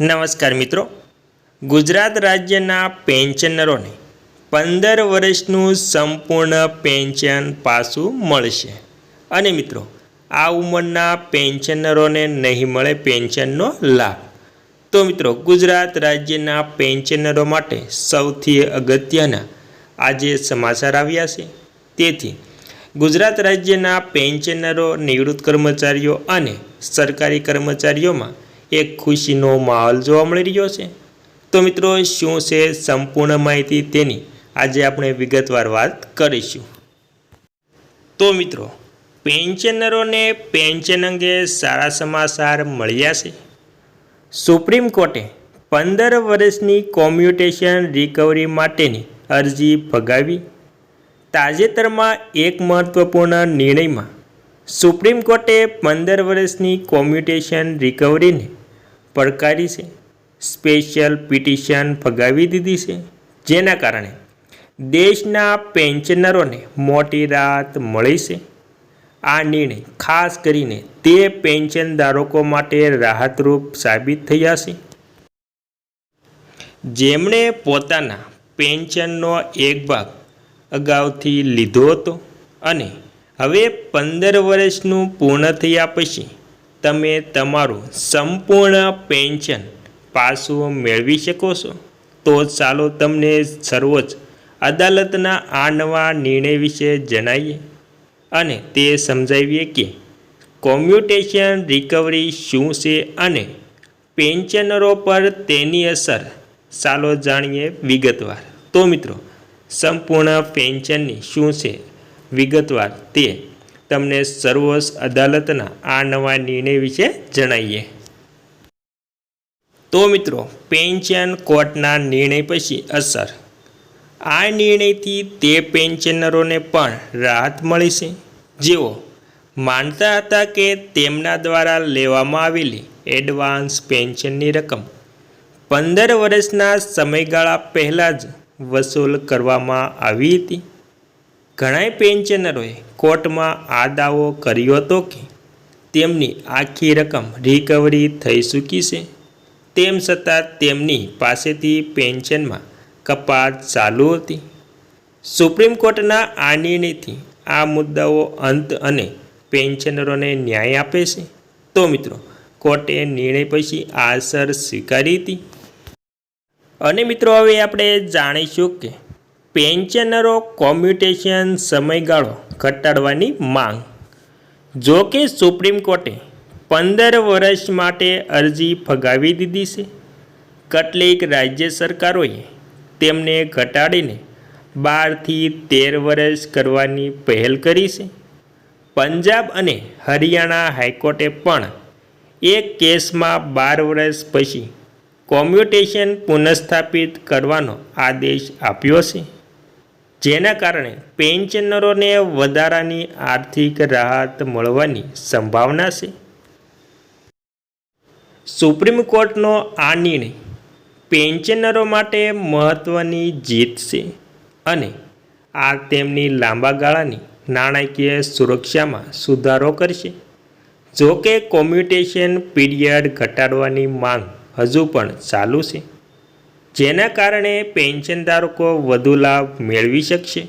નમસ્કાર મિત્રો, ગુજરાત રાજ્યના પેન્શનરોને 15 વર્ષનું સંપૂર્ણ પેન્શન પાછું મળશે અને મિત્રો આ ઉંમરના પેન્શનરોને નહીં મળે પેન્શનનો લાભ. તો મિત્રો ગુજરાત રાજ્યના પેન્શનરો માટે સૌથી અગત્યના આજે સમાચાર આવ્યા છે. તેથી ગુજરાત રાજ્યના પેન્શનરો, નિવૃત્ત કર્મચારીઓ અને સરકારી કર્મચારીઓમાં એક ખુશીનો માહોલ જોવા મળી રહ્યો છે. તો મિત્રો શું છે સંપૂર્ણ માહિતી તેની આજે આપણે વિગતવાર વાત કરીશું. તો મિત્રો પેન્શનરોને પેન્શન અંગે સારા સમાચાર મળ્યા છે. સુપ્રીમ કોર્ટે 15 વર્ષની કોમ્યુટેશન રિકવરી માટેની અરજી ફગાવી. તાજેતરમાં એક મહત્વપૂર્ણ નિર્ણયમાં સુપ્રીમ કોર્ટે 15 વર્ષની કોમ્યુટેશન રિકવરીને પડકારી છે. સ્પેશિયલ પિટિશન ફગાવી દીધી છે, જેના કારણે દેશના પેન્શનરોને મોટી રાહત મળી છે. આ નિર્ણય ખાસ કરીને તે પેન્શન ધારકો માટે રાહતરૂપ સાબિત થયા છે જેમણે પોતાના પેન્શનનો એક ભાગ અગાઉથી લીધો હતો અને હવે 15 વર્ષનું પૂર્ણ થયા પછી તમે તમારું સંપૂર્ણ પેન્શન પાછું મેળવી શકો છો. તો ચાલો તમને સર્વોચ્ચ અદાલતના આ નવા નિર્ણય વિશે જણાવીએ અને તે સમજાવીએ કે કોમ્યુટેશન રિકવરી શું છે અને પેન્શનરો પર તેની અસર. ચાલો જાણીએ વિગતવાર. તો મિત્રો સંપૂર્ણ પેન્શનની શું છે વિગતવાર તે તમને સર્વોચ્ચ અદાલતના આ નવા નિર્ણય વિશે જણાવીએ. તો મિત્રો પેન્શન કોર્ટના નિર્ણય પછી અસર. આ નિર્ણયથી તે પેન્શનરોને પણ રાહત મળી છે જેઓ માનતા હતા કે તેમના દ્વારા લેવામાં આવેલી એડવાન્સ પેન્શનની રકમ 15 વર્ષના સમયગાળા પહેલાં જ વસૂલ કરવામાં આવી હતી. ઘણા પેન્શનરોએ કોર્ટમાં આ દાવો કર્યો હતો કે તેમની આખી રકમ રિકવરી થઈ ચૂકી છે, તેમ છતાં તેમની પાસેથી પેન્શનમાં કપાત ચાલુ હતી. સુપ્રીમ કોર્ટના આ નિર્ણયથી આ મુદ્દાઓ અંત અને પેન્શનરોને ન્યાય આપે છે. તો મિત્રો કોર્ટે નિર્ણય પછી આ અસર સ્વીકારી હતી અને મિત્રો હવે આપણે જાણીશું કે પેન્શનરો કોમ્યુટેશન સમયગાળો ઘટાડવાની માંગ. જો કે સુપ્રીમ કોર્ટે 15 વર્ષ માટે અરજી ફગાવી દીધી છે. કેટલીક રાજ્ય સરકારોએ તેમને ઘટાડીને 12 થી 13 વર્ષ કરવાની પહેલ કરી છે. પંજાબ અને હરિયાણા હાઈકોર્ટે પણ એક કેસમાં 12 વર્ષ પછી કોમ્યુટેશન પુનઃસ્થાપિત કરવાનો આદેશ આપ્યો છે, જેના કારણે પેન્શનરોને વધારાની આર્થિક રાહત મળવાની સંભાવના છે. સુપ્રીમ કોર્ટનો આ નિર્ણય પેન્શનરો માટે મહત્ત્વની જીત છે અને આ તેમની લાંબા ગાળાની નાણાકીય સુરક્ષામાં સુધારો કરશે. જો કે કોમ્યુટેશન પીરિયડ ઘટાડવાની માંગ હજુ પણ ચાલુ છે, જેના કારણે પેન્શન ધારકો વધુ લાભ મેળવી શકશે.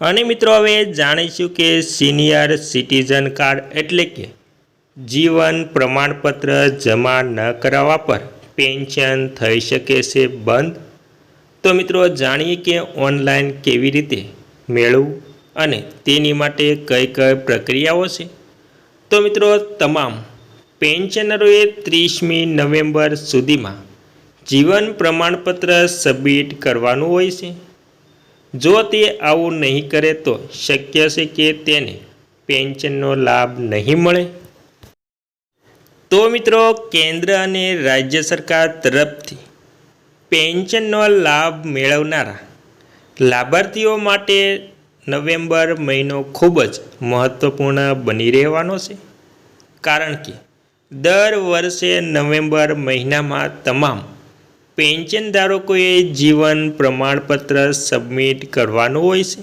અને મિત્રો હવે જાણીશું કે સિનિયર સિટીઝન કાર્ડ એટલે કે જીવન પ્રમાણપત્ર જમા ન કરાવવા પર પેન્શન થઈ શકે છે બંધ. તો મિત્રો જાણીએ કે ઓનલાઈન કેવી રીતે મેળવવું અને તેની માટે કઈ કઈ પ્રક્રિયાઓ છે. તો મિત્રો તમામ પેન્શનરોએ 30મી નવેમ્બર સુધીમાં જીવન પ્રમાણપત્ર સબમિટ કરવાનું હોય છે. જો તે આવું નહીં કરે તો શક્ય છે કે તેને પેન્શનનો લાભ નહીં મળે. તો મિત્રો કેન્દ્ર અને રાજ્ય સરકાર તરફથી પેન્શનનો લાભ મેળવનારા લાભાર્થીઓ માટે નવેમ્બર મહિનો ખૂબ જ મહત્ત્વપૂર્ણ બની રહેવાનો છે, કારણ કે દર વર્ષે નવેમ્બર મહિનામાં તમામ પેન્શન ધારકોએ જીવન પ્રમાણપત્ર સબમિટ કરવાનું હોય છે.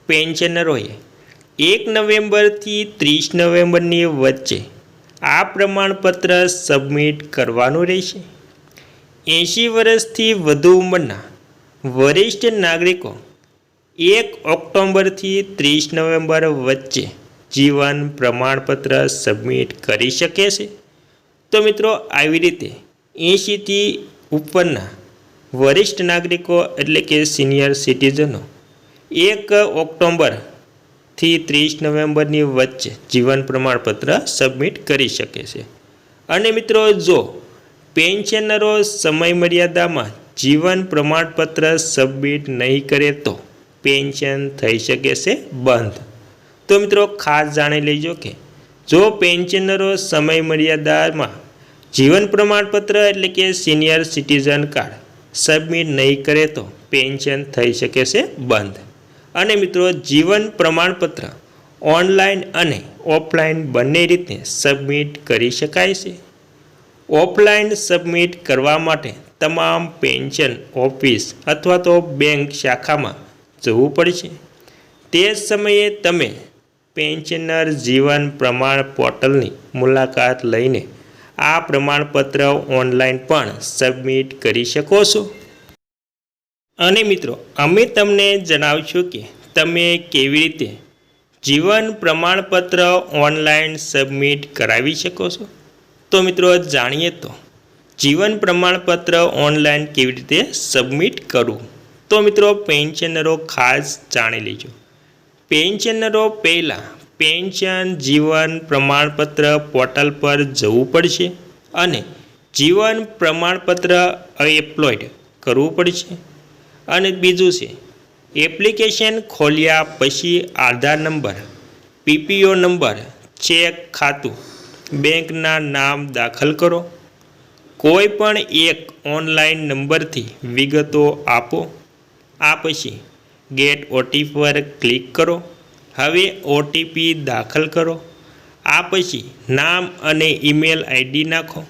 પેન્શનરોએ 1 નવેમ્બરથી 30 નવેમ્બરની વચ્ચે આ પ્રમાણપત્ર સબમિટ કરવાનું રહેશે. 80 વર્ષથી વધુ ઉંમરના વરિષ્ઠ નાગરિકો 1 ઓક્ટોબરથી 30 નવેમ્બર વચ્ચે જીવન પ્રમાણપત્ર સબમિટ કરી શકે છે. તો મિત્રો આવી રીતે 80થી ઉપરના વરિષ્ઠ નાગરિકો એટલે કે સિનિયર સિટીઝનો 1 ઓક્ટોબરથી 30 નવેમ્બરની વચ્ચે જીવન પ્રમાણપત્ર સબમિટ કરી શકે છે. અને મિત્રો જો પેન્શનરો સમયમર્યાદામાં જીવન પ્રમાણપત્ર સબમિટ નહીં કરે તો પેન્શન થઈ શકે છે બંધ. તો મિત્રો ખાસ જાણી લેજો કે જો પેન્શનરો સમયમર્યાદામાં જીવન પ્રમાણપત્ર એટલે કે સિનિયર સિટીઝન કાર્ડ સબમિટ નહીં કરે તો પેન્શન થઈ શકે છે બંધ. અને મિત્રો જીવન પ્રમાણપત્ર ઓનલાઈન અને ઓફલાઈન બંને રીતે સબમિટ કરી શકાય છે. ઓફલાઈન સબમિટ કરવા માટે તમામ પેન્શન ઓફિસ અથવા તો બેંક શાખામાં જવું પડશે. તે સમયે તમે પેન્શનર જીવન પ્રમાણ પોર્ટલની મુલાકાત લઈને આ પ્રમાણપત્ર ઓનલાઈન પણ સબમિટ કરી શકો છો. અને મિત્રો અમે તમને જણાવશું કે તમે કેવી રીતે જીવન પ્રમાણપત્ર ઓનલાઈન સબમિટ કરાવી શકો છો. તો મિત્રો જાણીએ તો જીવન પ્રમાણપત્ર ઓનલાઈન કેવી રીતે સબમિટ કરવું. તો મિત્રો પેન્શનરો ખાસ જાણી લેજો. પેન્શનરો પહેલાં પેન્શન જીવન પ્રમાણપત્ર પોર્ટલ પર જવું પડશે અને જીવન પ્રમાણપત્ર અપલોડ કરવું પડશે. અને બીજું છે એપ્લિકેશન ખોલ્યા પછી આધાર નંબર, પીપીઓ નંબર, ચેક ખાતું, બેંકના નામ દાખલ કરો. કોઈ પણ એક ઓનલાઈન નંબરથી વિગતો આપો. આ પછી ગેટ ઓટીપી પર ક્લિક કરો. હવે ઓટીપી દાખલ કરો. આ પછી નામ અને ઈમેલ આઈડી નાખો.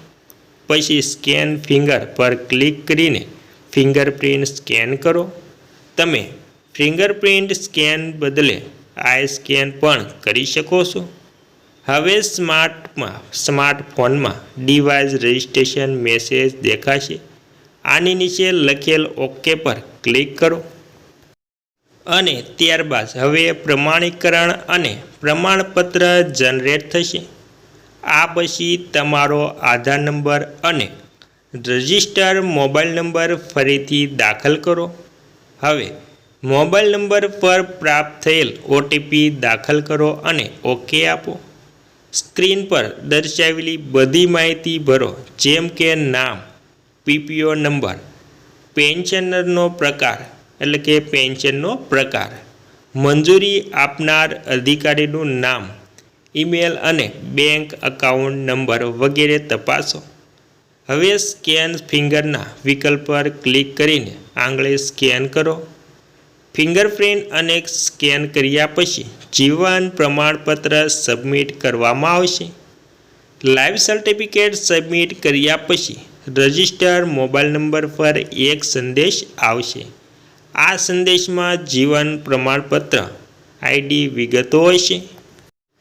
પછી સ્કેન ફિંગર પર ક્લિક કરીને ફિંગરપ્રિન્ટ સ્કેન કરો. તમે ફિંગરપ્રિન્ટ સ્કેન બદલે આઈ સ્કેન પણ કરી શકો છો. હવે સ્માર્ટફોનમાં ડિવાઇસ રજિસ્ટ્રેશન મેસેજ દેખાશે. આની નીચે લખેલ ઓકે પર ક્લિક કરો અને ત્યારબાદ હવે પ્રમાણીકરણ અને પ્રમાણપત્ર જનરેટ થશે. આ પછી તમારો આધાર નંબર અને રજિસ્ટર મોબાઈલ નંબર ફરીથી દાખલ કરો. હવે મોબાઈલ નંબર પર પ્રાપ્ત થયેલ ઓટીપી દાખલ કરો અને ઓકે આપો. સ્ક્રીન પર દર્શાવેલી બધી માહિતી ભરો, જેમ કે નામ, પીપીઓ નંબર, પેન્શનરનો પ્રકાર એટલે કે પેન્શનનો પ્રકાર, મંજૂરી આપનાર અધિકારીનું નામ, ઈમેલ અને બેંક એકાઉન્ટ નંબર વગેરે તપાસો. હવે સ્કેન ફિંગરના વિકલ્પ પર ક્લિક કરીને આંગળી સ્કેન કરો. ફિંગરપ્રિન્ટ અને સ્કેન કર્યા પછી જીવન પ્રમાણપત્ર સબમિટ કરવામાં આવશે. લાઈવ સર્ટિફિકેટ સબમિટ કર્યા પછી રજિસ્ટર મોબાઈલ નંબર પર એક સંદેશ આવશે. આ સંદેશમાં જીવન પ્રમાણપત્ર આઈડી વિગતો હશે.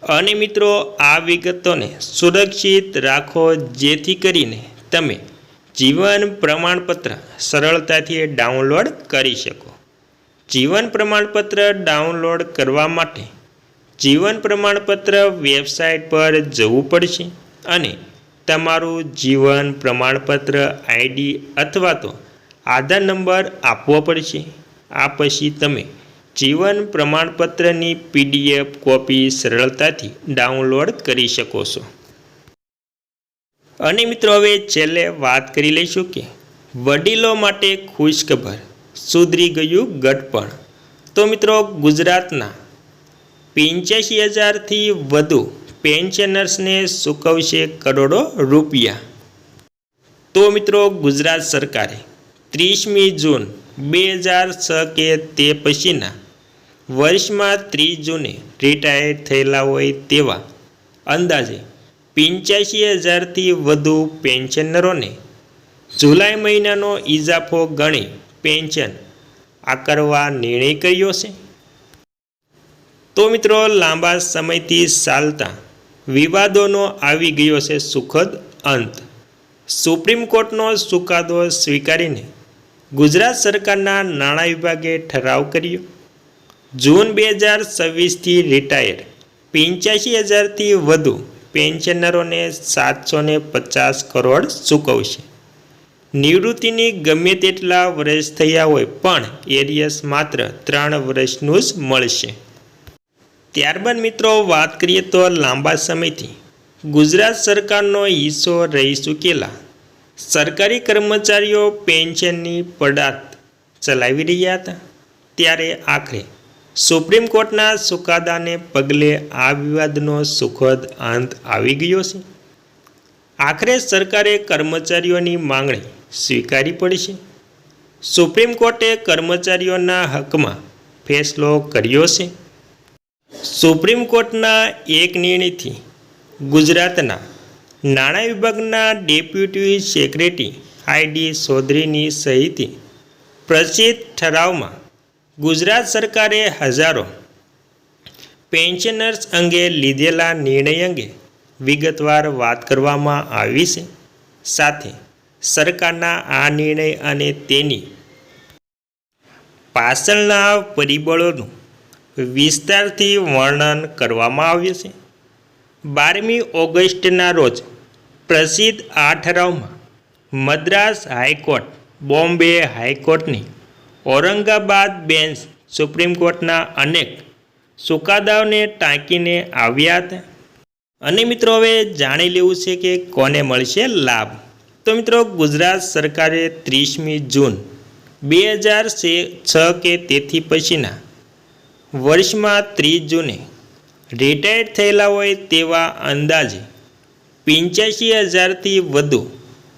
અને મિત્રો આ વિગતોને સુરક્ષિત રાખો, જેથી કરીને તમે જીવન પ્રમાણપત્ર સરળતાથી ડાઉનલોડ કરી શકો. જીવન પ્રમાણપત્ર ડાઉનલોડ કરવા માટે જીવન પ્રમાણપત્ર વેબસાઇટ પર જવું પડશે અને તમારું જીવન પ્રમાણપત્ર આઈડી અથવા તો આધાર નંબર આપવો પડશે. આ પછી તમે જીવન પ્રમાણપત્રની પીડીએફ કોપી સરળતાથી ડાઉનલોડ કરી શકો છો. અને મિત્રો હવે છેલ્લે વાત કરી લઈશું કે વડીલો માટે ખુશખબર, સુધરી ગયું ગટપણ. તો મિત્રો ગુજરાતના 85,000થી વધુ પેન્શનર્સને ચૂકવશે કરોડો રૂપિયા. તો મિત્રો ગુજરાત સરકારે 30મી જૂન 2006 કે તે પછીના વર્ષમાં 30 જૂને રિટાયર થયેલા હોય તેવા અંદાજે 85,000થી વધુ પેન્શનરોને જુલાઈ મહિનાનો ઇજાફો ગણી પેન્શન આકારવા નિર્ણય કર્યો છે. તો મિત્રો લાંબા સમયથી ચાલતા વિવાદોનો આવી ગયો છે સુખદ અંત. સુપ્રીમ કોર્ટનો ચુકાદો સ્વીકારીને ગુજરાત સરકારના નાણાં વિભાગે ઠરાવ કર્યો. જૂન 2026થી રિટાયર્ડ 85,000થી વધુ પેન્શનરોને 750 કરોડ ચૂકવશે. નિવૃત્તિની ગમે તેટલા વર્ષ થયા હોય પણ એરિયસ માત્ર 3 વર્ષનું જ મળશે. ત્યારબાદ મિત્રો વાત કરીએ તો લાંબા સમયથી ગુજરાત સરકારનો હિસ્સો રહી ચૂકેલા સરકારી કર્મચારીઓ પેન્શનની પડાત ચલાવી રહ્યા હતા. ત્યારે આખરે સુપ્રીમ કોર્ટના ચુકાદાને પગલે આ વિવાદનો સુખદ અંત આવી ગયો છે. આખરે સરકારે કર્મચારીઓની માંગણી સ્વીકારી પડશે. સુપ્રીમ કોર્ટે કર્મચારીઓના હકમાં ફેસલો કર્યો છે. સુપ્રીમ કોર્ટના એક નિર્ણયથી ગુજરાતના નાણાં વિભાગના ડેપ્યુટી સેક્રેટરી આઈડી ચૌધરીની સહીથી પ્રસિદ્ધ ઠરાવમાં ગુજરાત સરકારે હજારો પેન્શનર્સ અંગે લીધેલા નિર્ણય અંગે વિગતવાર વાત કરવામાં આવી છે. સાથે સરકારના આ નિર્ણય અને તેની પાછળના પરિબળોનું વિસ્તારથી વર્ણન કરવામાં આવ્યું છે. 12મી ઓગસ્ટના રોજ પ્રસિદ્ધ આ ઠરાવમાં મદ્રાસ હાઈકોર્ટ, બોમ્બે હાઈકોર્ટની ઔરંગાબાદ બેન્ચ સુપ્રીમ કોર્ટના અનેક ચુકાદાઓને ટાંકીને આવ્યા હતા. અને મિત્રો હવે જાણી લેવું છે કે કોને મળશે લાભ. તો મિત્રો ગુજરાત સરકારે 30મી જૂન 2006 કે તેથી પછીના વર્ષમાં 30 જૂને રિટાયર્ડ થયેલા હોય તેવા અંદાજે 85,000થી વધુ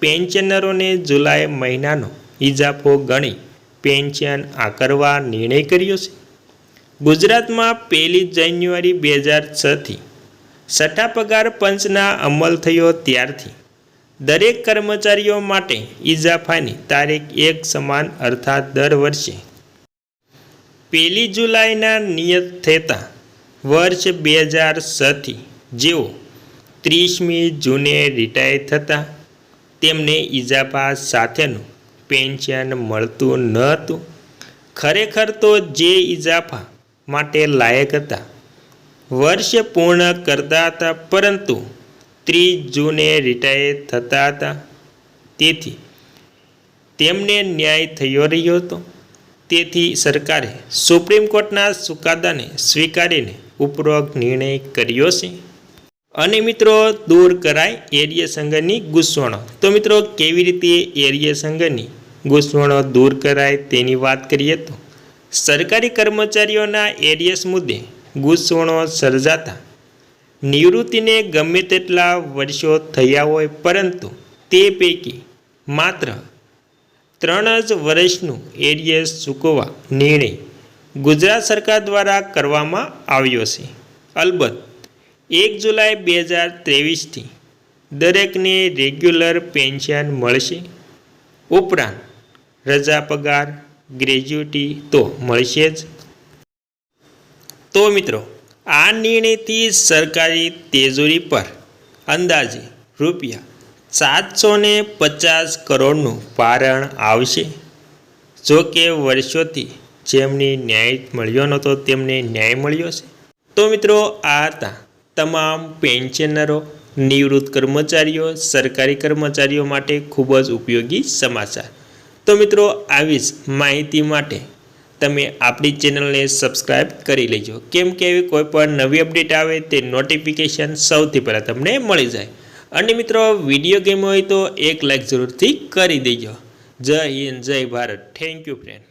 પેન્શનરોને જુલાઈ મહિનાનો ઇજાફો ગણી પેન્શન આકરવા નિર્ણય કર્યો છે. ગુજરાતમાં 1 જાન્યુઆરી 2006થી છઠ્ઠા પગાર પંચના અમલ થયો ત્યારથી દરેક કર્મચારીઓ માટે ઇજાફાની તારીખ એક સમાન અર્થાત દર વર્ષે 1 જુલાઈના નિયત થતા વર્ષ 2006થી જેઓ 30મી જૂને રિટાયર થતા તેમને ઇજાફા સાથેનું પેન્શન મળતું ન હતું. ખરેખર તો જે ઇજાફા માટે લાયક હતા વર્ષ પૂર્ણ કરતા હતા, પરંતુ 30 જૂને રિટાયર થતા હતા. તેથી તેમને ન્યાય થયો રહ્યો હતો. તેથી સરકારે સુપ્રીમ કોર્ટના ચુકાદાને સ્વીકારીને ઉપરોક્ત નિર્ણય કર્યો છે. અને મિત્રો દૂર કરાય એરિયસ અંગેની ગૂંચવણો. તો મિત્રો કેવી રીતે એરિયસ અંગેની ગૂંચવણો દૂર કરાય તેની વાત કરીએ તો સરકારી કર્મચારીઓના એરિયસ મુદ્દે ગૂંચવણો સર્જાતા નિવૃત્તિને ગમે તેટલા વર્ષો થયા હોય પરંતુ તે પૈકી માત્ર 3 જ વર્ષનું એરિયસ ચૂકવવા નિર્ણય ગુજરાત સરકાર દ્વારા કરવામાં આવ્યો છે. અલબત્ત 1 જુલાઈ 2023થી દરેકને રેગ્યુલર પેન્શન મળશે. ઉપરાંત રજા પગાર, ગ્રેજ્યુટી તો મળશે જ. તો મિત્રો આ નિર્ણયથી સરકારી તિજોરી પર અંદાજે રૂપિયા 750 કરોડનું ભારણ આવશે. જો કે વર્ષોથી જેમને ન્યાય મળ્યો નહોતો તેમને ન્યાય મળ્યો છે. તો મિત્રો આ હતા તમામ પેન્શનરો, નિવૃત્ત કર્મચારીઓ, સરકારી કર્મચારીઓ માટે ખૂબ જ ઉપયોગી સમાચાર. તો મિત્રો આવી જ માહિતી માટે તમે આપણી ચેનલને સબસ્ક્રાઈબ કરી લેજો, કેમ કે એવી કોઈ પણ નવી અપડેટ આવે તે નોટિફિકેશન સૌથી પહેલાં તમને મળી જાય. અને મિત્રો વિડીયો ગેમ હોય તો એક લાઈક જરૂરથી કરી દેજો. જય હિન્દ, જય ભારત. Thank you friend.